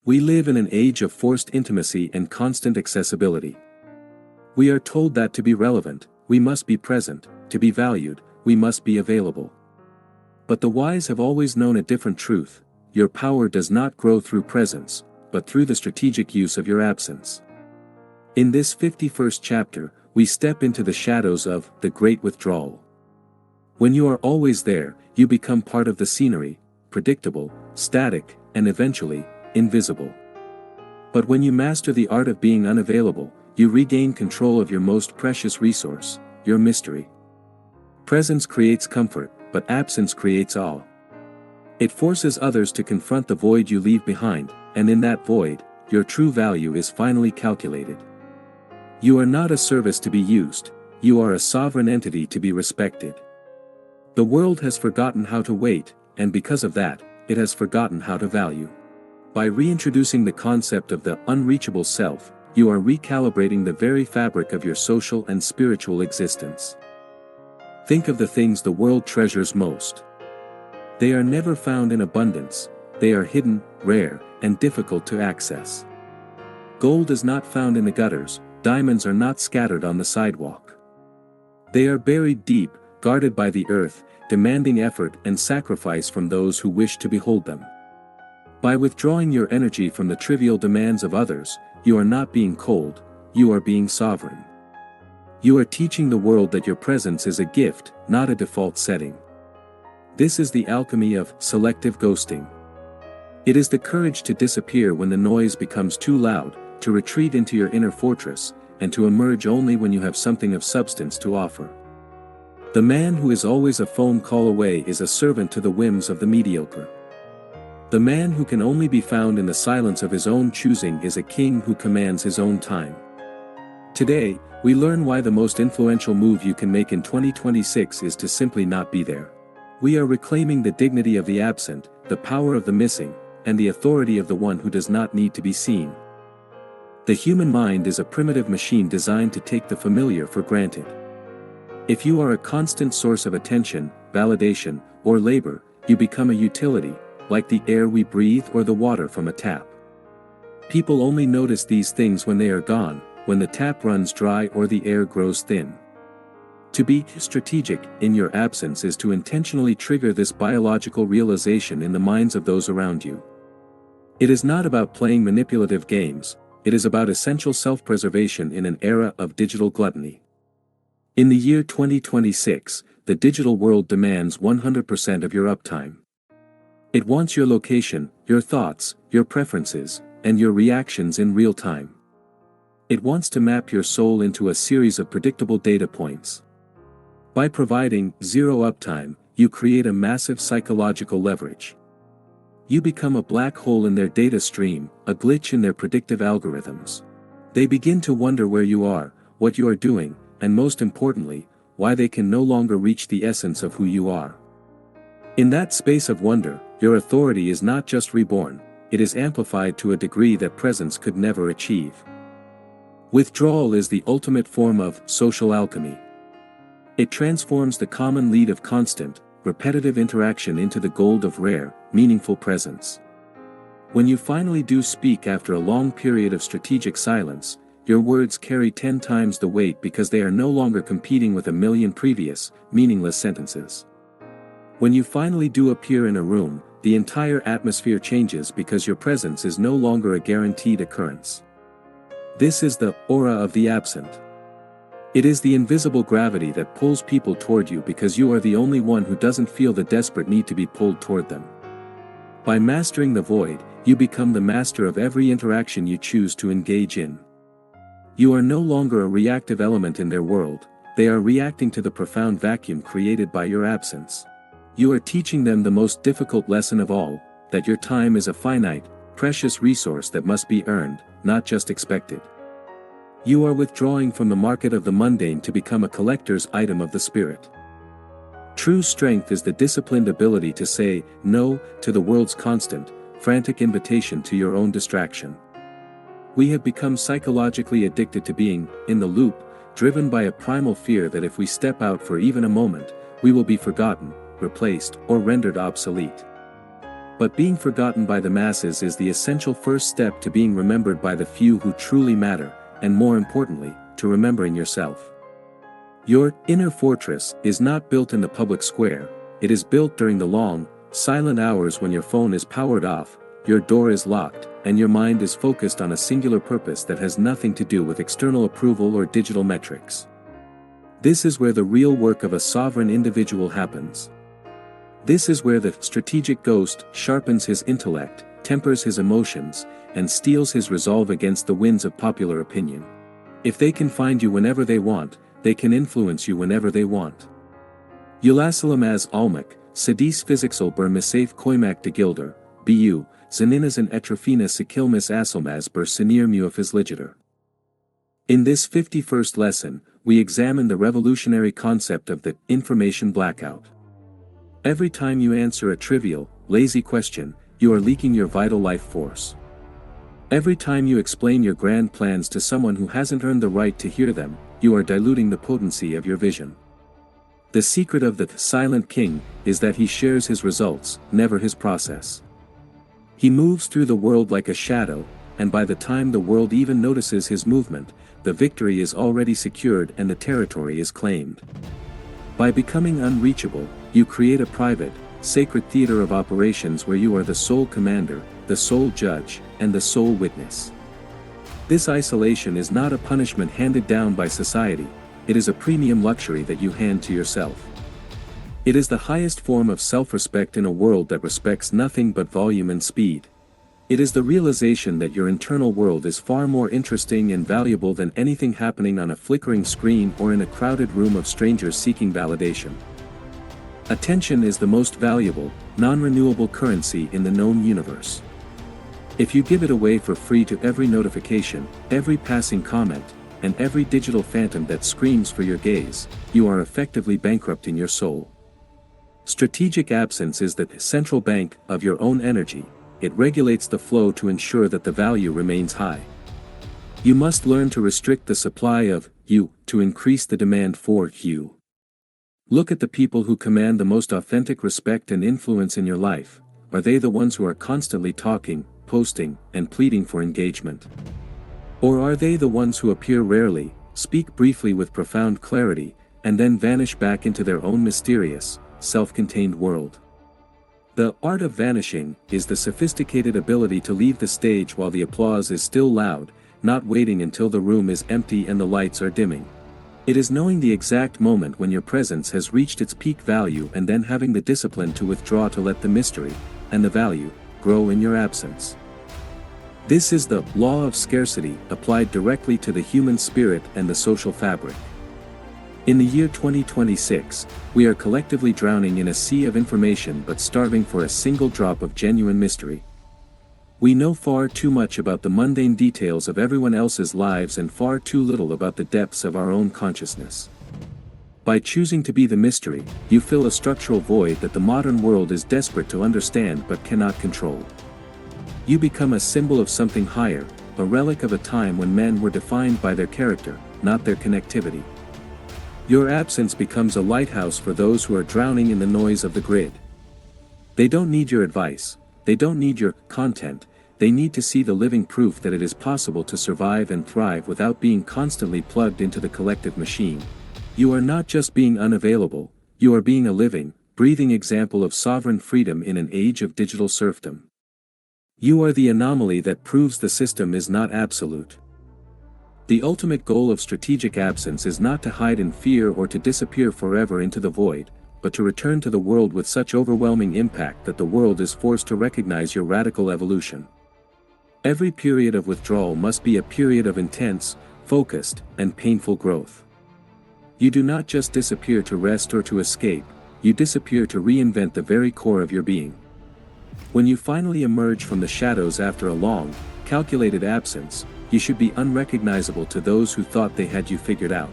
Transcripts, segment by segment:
We live in an age of forced intimacy and constant accessibility. We are told that to be relevant, we must be present, to be valued, we must be available. But the wise have always known a different truth: your power does not grow through presence, but through the strategic use of your absence. In this 51st chapter, we step into the shadows of the Great Withdrawal. When you are always there, you become part of the scenery, predictable, static, and eventually, invisible. But when you master the art of being unavailable, you regain control of your most precious resource, your mystery. Presence creates comfort, but absence creates awe. It forces others to confront the void you leave behind, and in that void, your true value is finally calculated. You are not a service to be used, you are a sovereign entity to be respected. The world has forgotten how to wait, and because of that, it has forgotten how to value. By reintroducing the concept of the unreachable self, you are recalibrating the very fabric of your social and spiritual existence. Think of the things the world treasures most. They are never found in abundance, they are hidden, rare, and difficult to access. Gold is not found in the gutters, diamonds are not scattered on the sidewalk. They are buried deep, guarded by the earth, demanding effort and sacrifice from those who wish to behold them. By withdrawing your energy from the trivial demands of others, you are not being cold, you are being sovereign. You are teaching the world that your presence is a gift, not a default setting. This is the alchemy of selective ghosting. It is the courage to disappear when the noise becomes too loud, to retreat into your inner fortress, and to emerge only when you have something of substance to offer. The man who is always a phone call away is a servant to the whims of the mediocre. The man who can only be found in the silence of his own choosing is a king who commands his own time. Today, we learn why the most influential move you can make in 2026 is to simply not be there. We are reclaiming the dignity of the absent, the power of the missing, and the authority of the one who does not need to be seen. The human mind is a primitive machine designed to take the familiar for granted. If you are a constant source of attention, validation, or labor, you become a utility, like the air we breathe or the water from a tap. People only notice these things when they are gone, when the tap runs dry or the air grows thin. To be strategic in your absence is to intentionally trigger this biological realization in the minds of those around you. It is not about playing manipulative games, it is about essential self-preservation in an era of digital gluttony. In the year 2026, the digital world demands 100% of your uptime. It wants your location, your thoughts, your preferences, and your reactions in real time. It wants to map your soul into a series of predictable data points. By providing zero uptime, you create a massive psychological leverage. You become a black hole in their data stream, a glitch in their predictive algorithms. They begin to wonder where you are, what you are doing, and most importantly, why they can no longer reach the essence of who you are. In that space of wonder, your authority is not just reborn, it is amplified to a degree that presence could never achieve. Withdrawal is the ultimate form of social alchemy. It transforms the common lead of constant, repetitive interaction into the gold of rare, meaningful presence. When you finally do speak after a long period of strategic silence, your words carry 10 times the weight because they are no longer competing with a million previous, meaningless sentences. When you finally do appear in a room, the entire atmosphere changes because your presence is no longer a guaranteed occurrence. This is the aura of the absent. It is the invisible gravity that pulls people toward you because you are the only one who doesn't feel the desperate need to be pulled toward them. By mastering the void, you become the master of every interaction you choose to engage in. You are no longer a reactive element in their world, they are reacting to the profound vacuum created by your absence. You are teaching them the most difficult lesson of all, that your time is a finite, precious resource that must be earned, not just expected. You are withdrawing from the market of the mundane to become a collector's item of the spirit. True strength is the disciplined ability to say no to the world's constant, frantic invitation to your own distraction. We have become psychologically addicted to being in the loop, driven by a primal fear that if we step out for even a moment, we will be forgotten, replaced, or rendered obsolete. But being forgotten by the masses is the essential first step to being remembered by the few who truly matter, and more importantly, to remembering yourself. Your inner fortress is not built in the public square, it is built during the long, silent hours when your phone is powered off, your door is locked, and your mind is focused on a singular purpose that has nothing to do with external approval or digital metrics. This is where the real work of a sovereign individual happens. This is where the strategic ghost sharpens his intellect, tempers his emotions, and steels his resolve against the winds of popular opinion. If they can find you whenever they want, they can influence you whenever they want. Ulasalamaz almak, sedis physixal ber misaf koimak de gilder, bu, zaninas and etrofina sikilmis asalmaz ber sinir muafis ligator. In this 51st lesson, we examine the revolutionary concept of the information blackout. Every time you answer a trivial, lazy question, you are leaking your vital life force. Every time you explain your grand plans to someone who hasn't earned the right to hear them, you are diluting the potency of your vision. The secret of the silent king is that he shares his results, never his process. He moves through the world like a shadow, and by the time the world even notices his movement, the victory is already secured and the territory is claimed. By becoming unreachable, you create a private, sacred theater of operations where you are the sole commander, the sole judge, and the sole witness. This isolation is not a punishment handed down by society, it is a premium luxury that you hand to yourself. It is the highest form of self-respect in a world that respects nothing but volume and speed. It is the realization that your internal world is far more interesting and valuable than anything happening on a flickering screen or in a crowded room of strangers seeking validation. Attention is the most valuable, non-renewable currency in the known universe. If you give it away for free to every notification, every passing comment, and every digital phantom that screams for your gaze, you are effectively bankrupting your soul. Strategic absence is the central bank of your own energy. It regulates the flow to ensure that the value remains high. You must learn to restrict the supply of you to increase the demand for you. Look at the people who command the most authentic respect and influence in your life. Are they the ones who are constantly talking, posting, and pleading for engagement? Or are they the ones who appear rarely, speak briefly with profound clarity, and then vanish back into their own mysterious, self-contained world? The art of vanishing is the sophisticated ability to leave the stage while the applause is still loud, not waiting until the room is empty and the lights are dimming. It is knowing the exact moment when your presence has reached its peak value and then having the discipline to withdraw to let the mystery, and the value, grow in your absence. This is the law of scarcity applied directly to the human spirit and the social fabric. In the year 2026, we are collectively drowning in a sea of information but starving for a single drop of genuine mystery. We know far too much about the mundane details of everyone else's lives and far too little about the depths of our own consciousness. By choosing to be the mystery, you fill a structural void that the modern world is desperate to understand but cannot control. You become a symbol of something higher, a relic of a time when men were defined by their character, not their connectivity. Your absence becomes a lighthouse for those who are drowning in the noise of the grid. They don't need your advice, they don't need your content, they need to see the living proof that it is possible to survive and thrive without being constantly plugged into the collective machine. You are not just being unavailable, you are being a living, breathing example of sovereign freedom in an age of digital serfdom. You are the anomaly that proves the system is not absolute. The ultimate goal of strategic absence is not to hide in fear or to disappear forever into the void, but to return to the world with such overwhelming impact that the world is forced to recognize your radical evolution. Every period of withdrawal must be a period of intense, focused, and painful growth. You do not just disappear to rest or to escape, you disappear to reinvent the very core of your being. When you finally emerge from the shadows after a long, calculated absence, you should be unrecognizable to those who thought they had you figured out.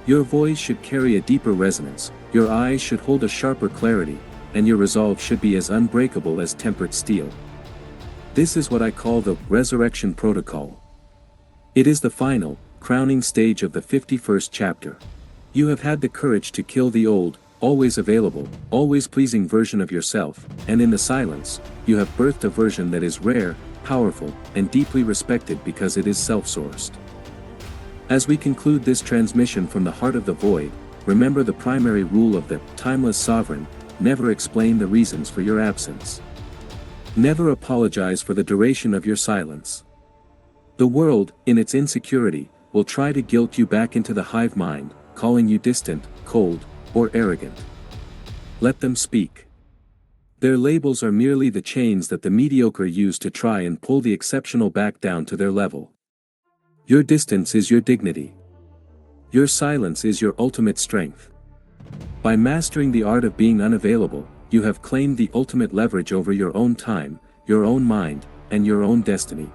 Your voice should carry a deeper resonance, your eyes should hold a sharper clarity, and your resolve should be as unbreakable as tempered steel. This is what I call the resurrection protocol. It is the final, crowning stage of the 51st chapter. You have had the courage to kill the old, always available, always pleasing version of yourself, and in the silence, you have birthed a version that is rare, powerful, and deeply respected because it is self-sourced. As we conclude this transmission from the heart of the void, remember the primary rule of the timeless sovereign: never explain the reasons for your absence. Never apologize for the duration of your silence. The world, in its insecurity, will try to guilt you back into the hive mind, calling you distant, cold, or arrogant. Let them speak. Their labels are merely the chains that the mediocre use to try and pull the exceptional back down to their level. Your distance is your dignity. Your silence is your ultimate strength. By mastering the art of being unavailable, you have claimed the ultimate leverage over your own time, your own mind, and your own destiny.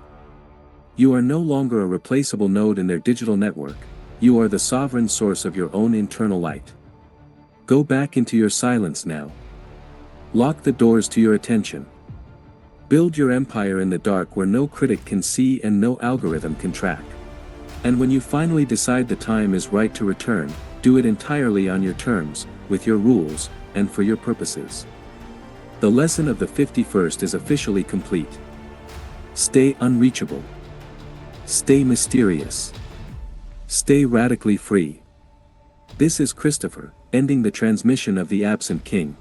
You are no longer a replaceable node in their digital network, you are the sovereign source of your own internal light. Go back into your silence now. Lock the doors to your attention. Build your empire in the dark where no critic can see and no algorithm can track. And when you finally decide the time is right to return, do it entirely on your terms, with your rules, and for your purposes. The lesson of the 51st is officially complete. Stay unreachable. Stay mysterious. Stay radically free. This is Christopher, ending the transmission of the absent king.